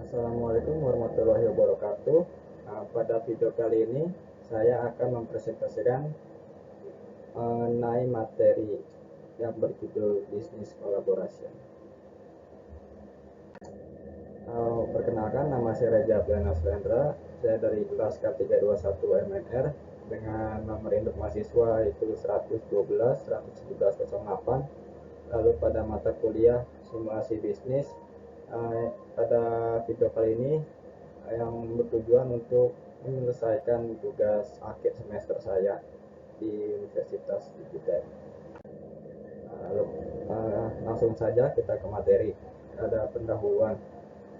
Assalamualaikum warahmatullahi wabarakatuh. Pada video kali ini saya akan mempresentasikan mengenai materi yang berjudul bisnis kolaborasi. Perkenalkan, nama saya Reza Apriana Slendra. Saya dari kelas K321 MNR dengan nomor induk mahasiswa itu 112 11708. Lalu pada mata kuliah simulasi bisnis, pada video kali ini yang bertujuan untuk menyelesaikan tugas akhir semester saya di Universitas Digital. Lalu langsung saja kita ke materi. Ada pendahuluan.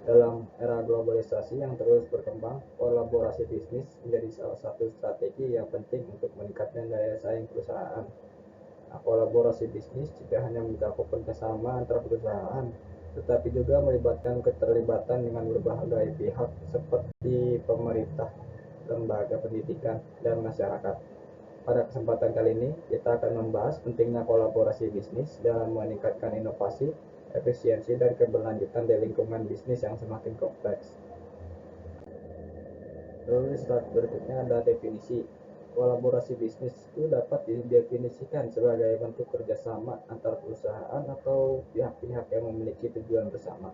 Dalam era globalisasi yang terus berkembang, kolaborasi bisnis menjadi salah satu strategi yang penting untuk meningkatkan daya saing perusahaan. Kolaborasi bisnis tidak hanya mencakup kerjasama antar perusahaan, tetapi juga melibatkan keterlibatan dengan berbagai pihak seperti pemerintah, lembaga pendidikan, dan masyarakat. Pada kesempatan kali ini, kita akan membahas pentingnya kolaborasi bisnis dalam meningkatkan inovasi, efisiensi, dan keberlanjutan di lingkungan bisnis yang semakin kompleks. Lalu slide berikutnya ada definisi. Kolaborasi bisnis itu dapat didefinisikan sebagai bentuk kerjasama antar perusahaan atau pihak-pihak yang memiliki tujuan bersama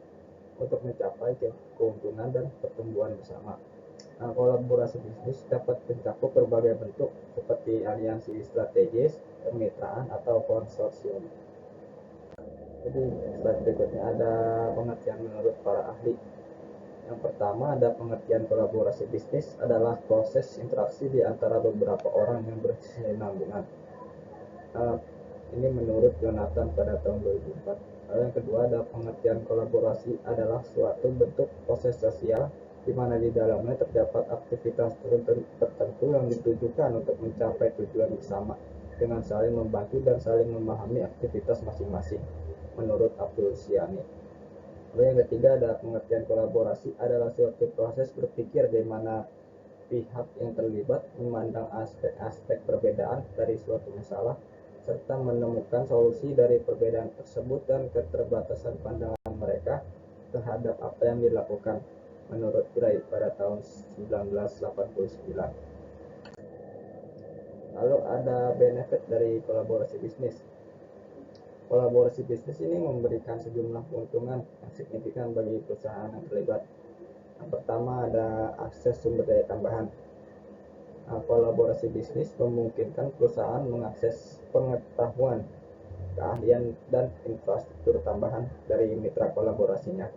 untuk mencapai keuntungan dan pertumbuhan bersama. Kolaborasi bisnis dapat mencakup berbagai bentuk seperti aliansi strategis, kemitraan, atau konsorsium. Jadi slide berikutnya ada pengertian menurut para ahli. Yang pertama, ada pengertian kolaborasi bisnis adalah proses interaksi di antara beberapa orang yang berkesinambungan. Ini menurut Jonathan pada tahun 2004. Lalu yang kedua, ada pengertian kolaborasi adalah suatu bentuk proses sosial di mana di dalamnya terdapat aktivitas tertentu yang ditujukan untuk mencapai tujuan bersama dengan saling membantu dan saling memahami aktivitas masing-masing, menurut Abdul Siani. Lalu yang ketiga, ada pengertian kolaborasi adalah suatu proses berpikir di mana pihak yang terlibat memandang aspek-aspek perbedaan dari suatu masalah serta menemukan solusi dari perbedaan tersebut dan keterbatasan pandangan mereka terhadap apa yang dilakukan, menurut Gray pada tahun 1989. Lalu ada benefit dari kolaborasi bisnis. Kolaborasi bisnis ini memberikan sejumlah keuntungan yang signifikan bagi perusahaan yang terlibat. Yang pertama, ada akses sumber daya tambahan. Kolaborasi bisnis memungkinkan perusahaan mengakses pengetahuan, keahlian, dan infrastruktur tambahan dari mitra kolaborasinya.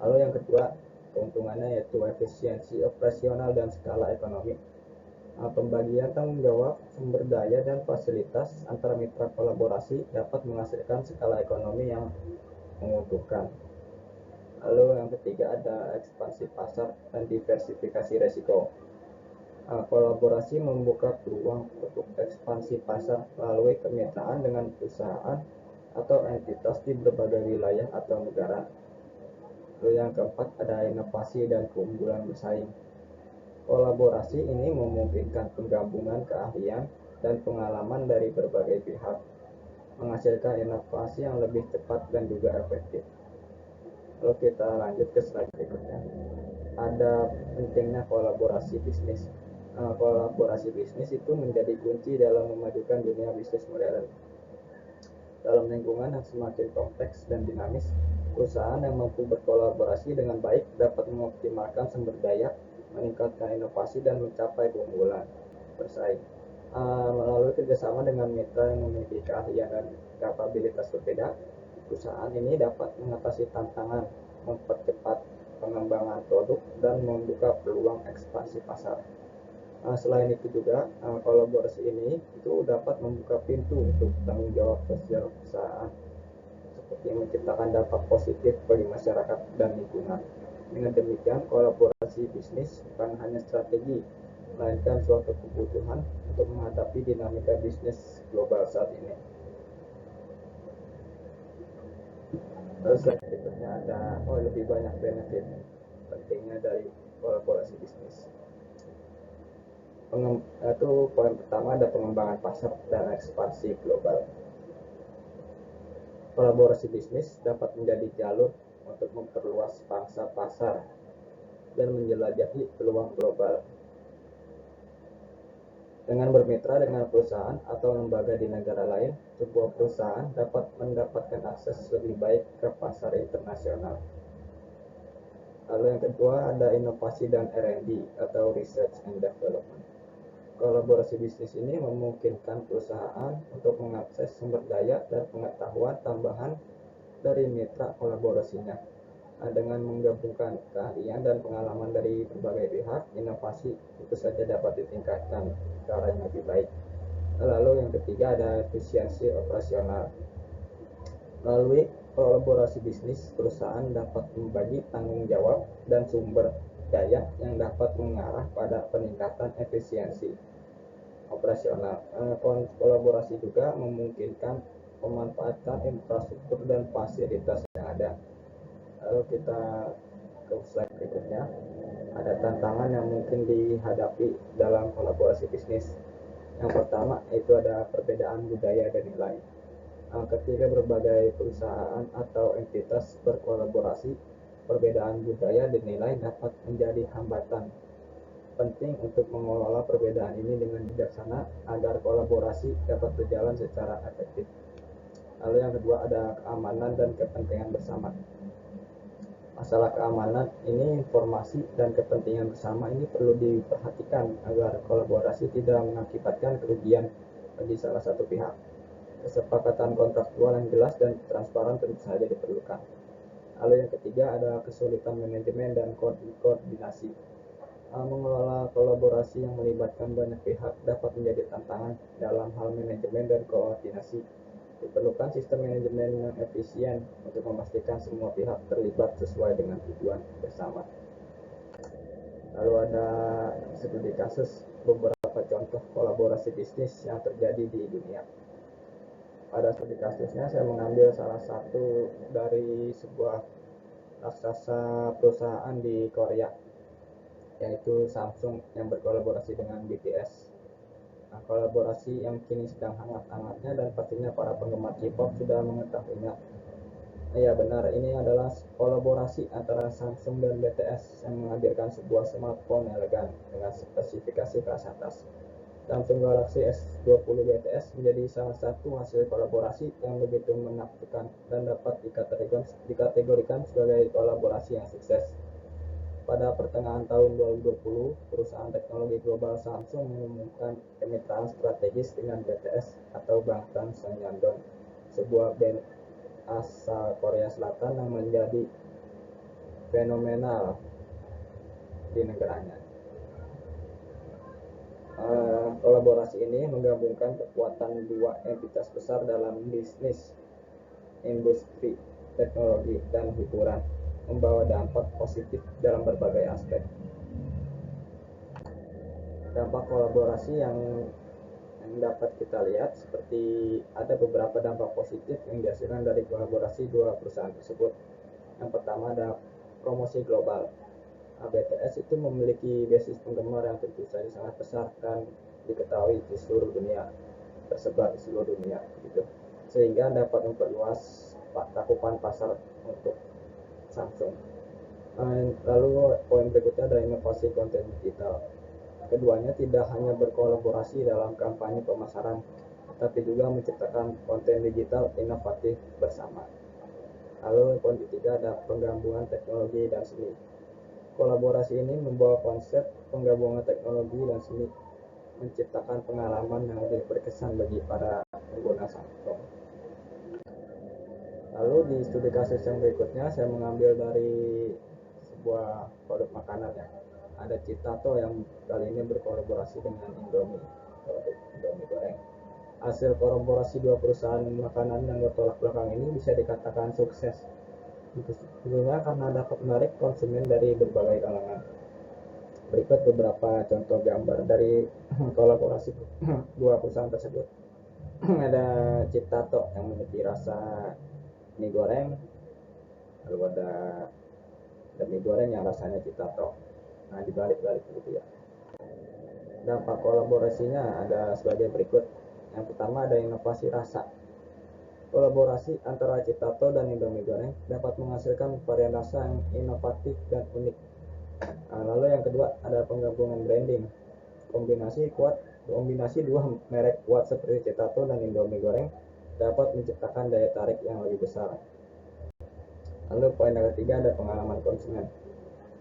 Lalu yang kedua, keuntungannya yaitu efisiensi operasional dan skala ekonomi. Pembagian tanggung jawab, sumber daya, dan fasilitas antara mitra kolaborasi dapat menghasilkan skala ekonomi yang menguntungkan. Lalu yang ketiga, ada ekspansi pasar dan diversifikasi resiko. Kolaborasi membuka peluang untuk ekspansi pasar melalui kemitraan dengan perusahaan atau entitas di berbagai wilayah atau negara. Lalu yang keempat, ada inovasi dan keunggulan bersaing. Kolaborasi ini memungkinkan penggabungan keahlian dan pengalaman dari berbagai pihak, menghasilkan inovasi yang lebih cepat dan juga efektif. Lalu kita lanjut ke slide berikutnya. Ada pentingnya kolaborasi bisnis. Kolaborasi bisnis itu menjadi kunci dalam memajukan dunia bisnis modern. Dalam lingkungan yang semakin kompleks dan dinamis, perusahaan yang mampu berkolaborasi dengan baik dapat mengoptimalkan sumber daya, meningkatkan inovasi, dan mencapai keunggulan bersaing. Melalui kerjasama dengan mitra yang memiliki keahlian dan kapabilitas berbeda, perusahaan ini dapat mengatasi tantangan, mempercepat pengembangan produk, dan membuka peluang ekspansi pasar. Selain itu juga, kolaborasi ini itu dapat membuka pintu untuk tanggung jawab sosial perusahaan, seperti menciptakan dampak positif bagi masyarakat dan lingkungan. Dengan demikian, kolaborasi bisnis bukan hanya strategi, melainkan suatu kebutuhan untuk menghadapi dinamika bisnis global saat ini. Terus berikutnya ada lebih banyak benefit pentingnya dari kolaborasi bisnis. Itu poin pertama, ada pengembangan pasar dan ekspansi global. Kolaborasi bisnis dapat menjadi jalur untuk memperluas pangsa pasar dan menjelajahi peluang global. Dengan bermitra dengan perusahaan atau lembaga di negara lain, sebuah perusahaan dapat mendapatkan akses lebih baik ke pasar internasional. Lalu yang kedua ada inovasi dan R&D atau Research and Development. Kolaborasi bisnis ini memungkinkan perusahaan untuk mengakses sumber daya dan pengetahuan tambahan dari mitra kolaborasinya. Dengan menggabungkan keahlian dan pengalaman dari berbagai pihak, inovasi itu saja dapat ditingkatkan ke arah yang lebih baik. Lalu yang ketiga ada efisiensi operasional. Melalui kolaborasi bisnis, perusahaan dapat membagi tanggung jawab dan sumber daya yang dapat mengarah pada peningkatan efisiensi operasional. Kolaborasi juga memungkinkan pemanfaatan infrastruktur dan fasilitas yang ada. Lalu kita ke slide berikutnya. Ada tantangan yang mungkin dihadapi dalam kolaborasi bisnis. Yang pertama itu ada perbedaan budaya dan nilai. Ketika berbagai perusahaan atau entitas berkolaborasi, perbedaan budaya dinilai dapat menjadi hambatan. Penting untuk mengelola perbedaan ini dengan bijaksana agar kolaborasi dapat berjalan secara efektif. Lalu yang kedua ada keamanan dan kepentingan bersama. Masalah keamanan ini, informasi dan kepentingan bersama ini perlu diperhatikan agar kolaborasi tidak mengakibatkan kerugian bagi salah satu pihak. Kesepakatan kontraktual yang jelas dan transparan tentu saja diperlukan. Lalu yang ketiga ada kesulitan manajemen dan koordinasi. Mengelola kolaborasi yang melibatkan banyak pihak dapat menjadi tantangan dalam hal manajemen dan koordinasi. Diperlukan sistem manajemen yang efisien untuk memastikan semua pihak terlibat sesuai dengan tujuan bersama. Lalu ada studi kasus beberapa contoh kolaborasi bisnis yang terjadi di dunia. Pada studi kasusnya saya mengambil salah satu dari sebuah raksasa perusahaan di Korea, yaitu Samsung yang berkolaborasi dengan BTS. Kolaborasi yang kini sedang hangat-hangatnya dan pastinya para penggemar K-pop sudah mengetahuinya. Ya benar, ini adalah kolaborasi antara Samsung dan BTS yang menghadirkan sebuah smartphone elegan dengan spesifikasi kelas atas. Samsung Galaxy S20 BTS menjadi salah satu hasil kolaborasi yang begitu menakjubkan dan dapat dikategorikan sebagai kolaborasi yang sukses. Pada pertengahan tahun 2020, perusahaan teknologi global Samsung mengumumkan kemitraan strategis dengan BTS atau Bangtan Sonyeondan, sebuah band asal Korea Selatan yang menjadi fenomenal di negaranya. Kolaborasi ini menggabungkan kekuatan dua entitas besar dalam bisnis, industri, teknologi, dan hiburan, membawa dampak positif dalam berbagai aspek. Dampak kolaborasi yang dapat kita lihat seperti ada beberapa dampak positif yang dihasilkan dari kolaborasi dua perusahaan tersebut. Yang pertama ada promosi global. BTS itu memiliki basis penggemar yang tentu saja sangat besar dan diketahui di seluruh dunia, tersebar di seluruh dunia gitu, sehingga dapat memperluas cakupan pasar untuk Samsung. Lalu poin berikutnya ada inovasi konten digital. Keduanya tidak hanya berkolaborasi dalam kampanye pemasaran, tapi juga menciptakan konten digital inovatif bersama. Lalu poin ketiga ada penggabungan teknologi dan seni. Kolaborasi ini membawa konsep penggabungan teknologi dan seni, menciptakan pengalaman yang lebih berkesan bagi para pengguna Samsung. Lalu di studi kasus yang berikutnya saya mengambil dari sebuah produk makanan ya. Ada Citato yang kali ini berkolaborasi dengan Indomie, produk Indomie goreng. Hasil kolaborasi dua perusahaan makanan yang bertolak belakang ini bisa dikatakan sukses, tentunya karena dapat menarik konsumen dari berbagai kalangan. Berikut beberapa contoh gambar dari kolaborasi dua perusahaan tersebut. Ada Citato yang memiliki rasa mie goreng, lalu ada mie goreng yang rasanya Citato. Nah, dibalik-balik gitu ya. Dampak kolaborasinya ada sebagai berikut. Yang pertama ada inovasi rasa. Kolaborasi antara Citato dan Indomie Goreng dapat menghasilkan varian rasa yang inovatif dan unik. Nah, lalu yang kedua ada penggabungan branding. Kombinasi dua merek kuat seperti Citato dan Indomie Goreng dapat menciptakan daya tarik yang lebih besar. Lalu poin yang ketiga ada pengalaman konsumen.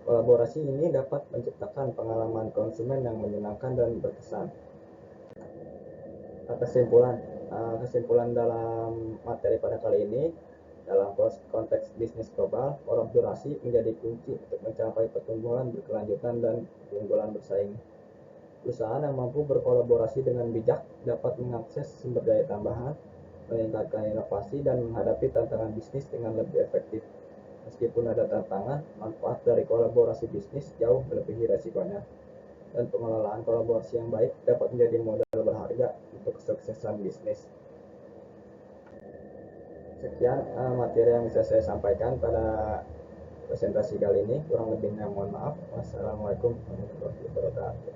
Kolaborasi ini dapat menciptakan pengalaman konsumen yang menyenangkan dan berkesan. Kesimpulan dalam materi pada kali ini, dalam konteks bisnis global, kolaborasi menjadi kunci untuk mencapai pertumbuhan berkelanjutan dan keunggulan bersaing. Perusahaan yang mampu berkolaborasi dengan bijak dapat mengakses sumber daya tambahan, meningkatkan inovasi, dan menghadapi tantangan bisnis dengan lebih efektif. Meskipun ada tantangan, manfaat dari kolaborasi bisnis jauh melebihi resikonya, dan pengelolaan kolaborasi yang baik dapat menjadi modal berharga untuk kesuksesan bisnis. Sekian materi yang bisa saya sampaikan pada presentasi kali ini. Kurang lebihnya mohon maaf. Wassalamualaikum warahmatullahi wabarakatuh.